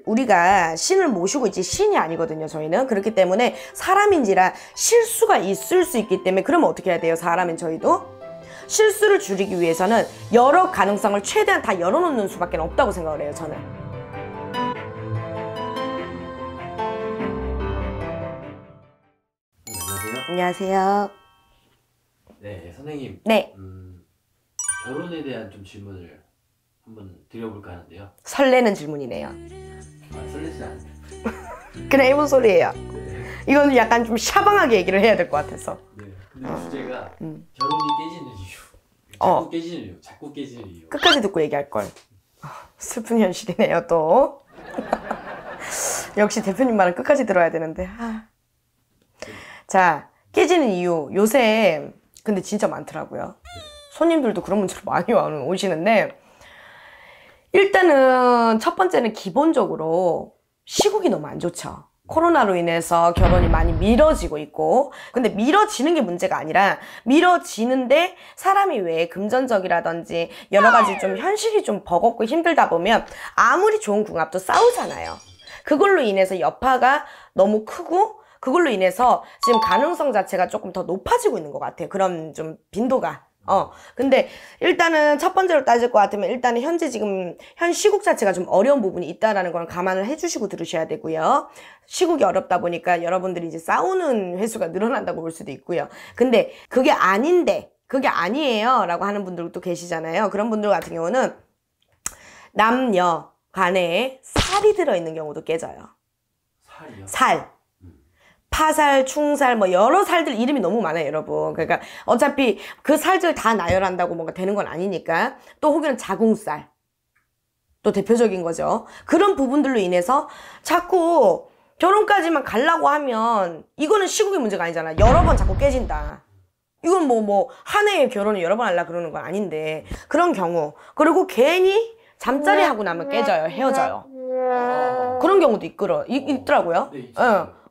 우리가 신을 모시고 있지 신이 아니거든요. 저희는. 그렇기 때문에 사람인지라 실수가 있을 수 있기 때문에, 그러면 어떻게 해야 돼요? 사람인 저희도 실수를 줄이기 위해서는 여러 가능성을 최대한 다 열어놓는 수밖에 없다고 생각을 해요. 저는. 안녕하세요. 안녕하세요. 네, 선생님. 네. 결혼에 대한 좀 질문을 한번 드려볼까 하는데요. 설레는 질문이네요. 설레지 않아요. 그냥 해본 소리예요. 네. 이건 약간 좀 샤방하게 얘기를 해야 될 것 같아서. 네. 근데 주제가 결혼이 깨지는 이유. 자꾸 깨지는 이유. 자꾸 깨지는 이유. 끝까지 듣고 얘기할 걸. 슬픈 현실이네요, 또. 역시 대표님 말은 끝까지 들어야 되는데. 자, 깨지는 이유. 요새 근데 진짜 많더라고요. 손님들도 그런 문제로 많이 오시는데, 일단은 첫 번째는 기본적으로 시국이 너무 안 좋죠. 코로나로 인해서 결혼이 많이 미뤄지고 있고, 근데 미뤄지는 게 문제가 아니라 미뤄지는데 사람이 왜 금전적이라든지 여러 가지 좀 현실이 좀 버겁고 힘들다 보면 아무리 좋은 궁합도 싸우잖아요. 그걸로 인해서 여파가 너무 크고, 그걸로 인해서 지금 가능성 자체가 조금 더 높아지고 있는 것 같아요. 그런 좀 빈도가. 근데 일단은 첫 번째로 따질 것 같으면 일단은 현재 지금 현 시국 자체가 좀 어려운 부분이 있다라는 걸 감안을 해주시고 들으셔야 되고요. 시국이 어렵다 보니까 여러분들이 이제 싸우는 횟수가 늘어난다고 볼 수도 있고요. 근데 그게 아닌데, 그게 아니에요 라고 하는 분들도 계시잖아요. 그런 분들 같은 경우는 남녀 간에 살이 들어있는 경우도 깨져요. 살이요? 살. 파살, 충살, 뭐 여러 살들 이름이 너무 많아요, 여러분. 그러니까 어차피 그 살들 다 나열한다고 뭔가 되는 건 아니니까. 또 혹은 자궁살. 또 대표적인 거죠. 그런 부분들로 인해서 자꾸 결혼까지만 가려고 하면 이거는 시국의 문제가 아니잖아. 여러 번 자꾸 깨진다. 이건 한 해에 결혼을 여러 번 하려고 그러는 건 아닌데. 그런 경우. 그리고 괜히 잠자리 하고 나면 깨져요. 헤어져요. 그런 경우도 있더라고요. 네,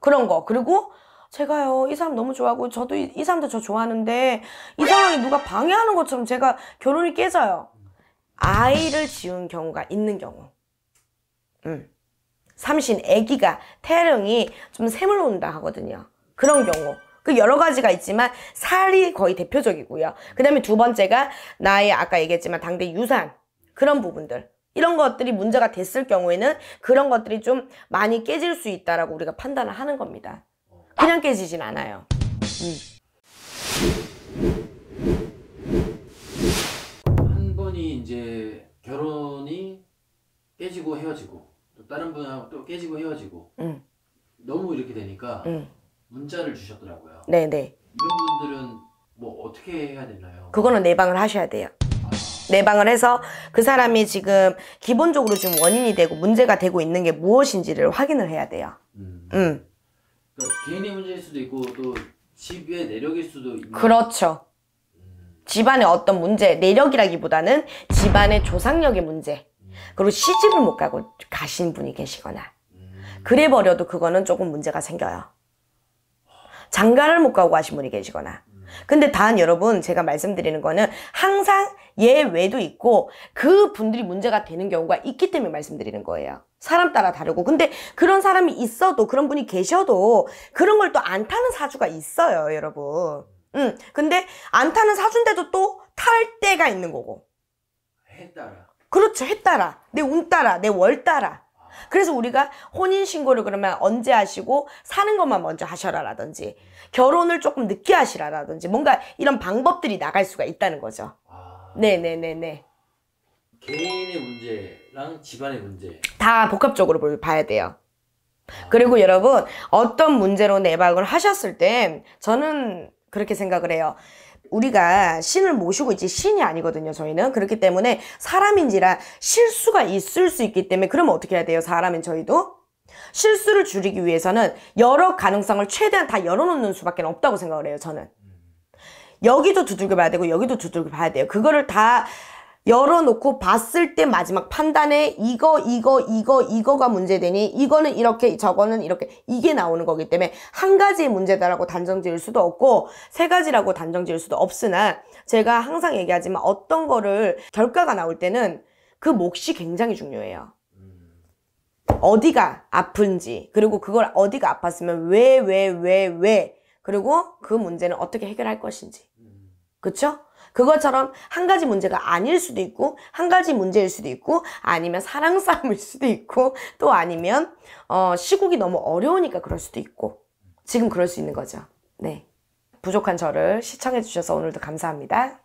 그런 거. 그리고 제가요, 이 사람 너무 좋아하고 저도 이 사람도 저 좋아하는데 이상하게 누가 방해하는 것처럼 제가 결혼이 깨져요. 아이를 지운 경우가 있는 경우. 삼신, 아기가, 태령이 좀 샘을 놓는다 하거든요. 그런 경우. 그 여러 가지가 있지만 살이 거의 대표적이고요. 그 다음에 두 번째가 나의 아까 얘기했지만 당대 유산. 그런 부분들. 이런 것들이 문제가 됐을 경우에는 그런 것들이 좀 많이 깨질 수 있다라고 우리가 판단을 하는 겁니다. 그냥 깨지진 않아요. 한 번이 이제 결혼이 깨지고 헤어지고, 또 다른 분하고 또 깨지고 헤어지고, 너무 이렇게 되니까 문자를 주셨더라고요. 네네. 이런 분들은 뭐 어떻게 해야 되나요? 그거는 내방을 하셔야 돼요. 내방을 해서 그 사람이 지금 기본적으로 지금 원인이 되고 문제가 되고 있는 게 무엇인지를 확인을 해야 돼요. 그러니까 개인의 문제일 수도 있고 또 집의 내력일 수도 있는. 그렇죠. 집안의 어떤 문제, 내력이라기보다는 집안의 조상력의 문제. 그리고 시집을 못 가고 가신 분이 계시거나 그래 버려도 그거는 조금 문제가 생겨요. 장가를 못 가고 가신 분이 계시거나. 근데 단 여러분, 제가 말씀드리는 거는 항상 예외도 있고 그 분들이 문제가 되는 경우가 있기 때문에 말씀드리는 거예요. 사람 따라 다르고. 근데 그런 사람이 있어도, 그런 분이 계셔도 그런 걸 또 안 타는 사주가 있어요, 여러분. 근데 안 타는 사주인데도 또 탈 때가 있는 거고. 해 따라. 그렇죠. 해 따라. 내 운 따라. 내 월 따라. 그래서 우리가 혼인신고를 그러면 언제 하시고 사는 것만 먼저 하셔라라든지 결혼을 조금 늦게 하시라라든지 뭔가 이런 방법들이 나갈 수가 있다는 거죠. 네네네네. 개인의 문제랑 집안의 문제 다 복합적으로 봐야 돼요. 그리고 여러분, 어떤 문제로 내박을 하셨을 때 저는 그렇게 생각을 해요. 우리가 신을 모시고 있지 신이 아니거든요. 저희는. 그렇기 때문에 사람인지라 실수가 있을 수 있기 때문에, 그러면 어떻게 해야 돼요? 사람인 저희도 실수를 줄이기 위해서는 여러 가능성을 최대한 다 열어놓는 수밖에 없다고 생각을 해요. 저는. 여기도 두들겨 봐야 되고 여기도 두들겨 봐야 돼요. 그거를 다 열어놓고 봤을 때 마지막 판단에 이거가 문제되니 이거는 이렇게 저거는 이렇게 이게 나오는 거기 때문에 한 가지의 문제다라고 단정 지을 수도 없고 세 가지라고 단정 지을 수도 없으나, 제가 항상 얘기하지만 어떤 거를 결과가 나올 때는 그 몫이 굉장히 중요해요. 어디가 아픈지, 그리고 그걸 어디가 아팠으면 왜, 그리고 그 문제는 어떻게 해결할 것인지. 그쵸? 그것처럼 한 가지 문제가 아닐 수도 있고, 한 가지 문제일 수도 있고, 아니면 사랑 싸움일 수도 있고, 또 아니면 시국이 너무 어려우니까 그럴 수도 있고, 지금 그럴 수 있는 거죠. 네. 부족한 저를 시청해 주셔서 오늘도 감사합니다.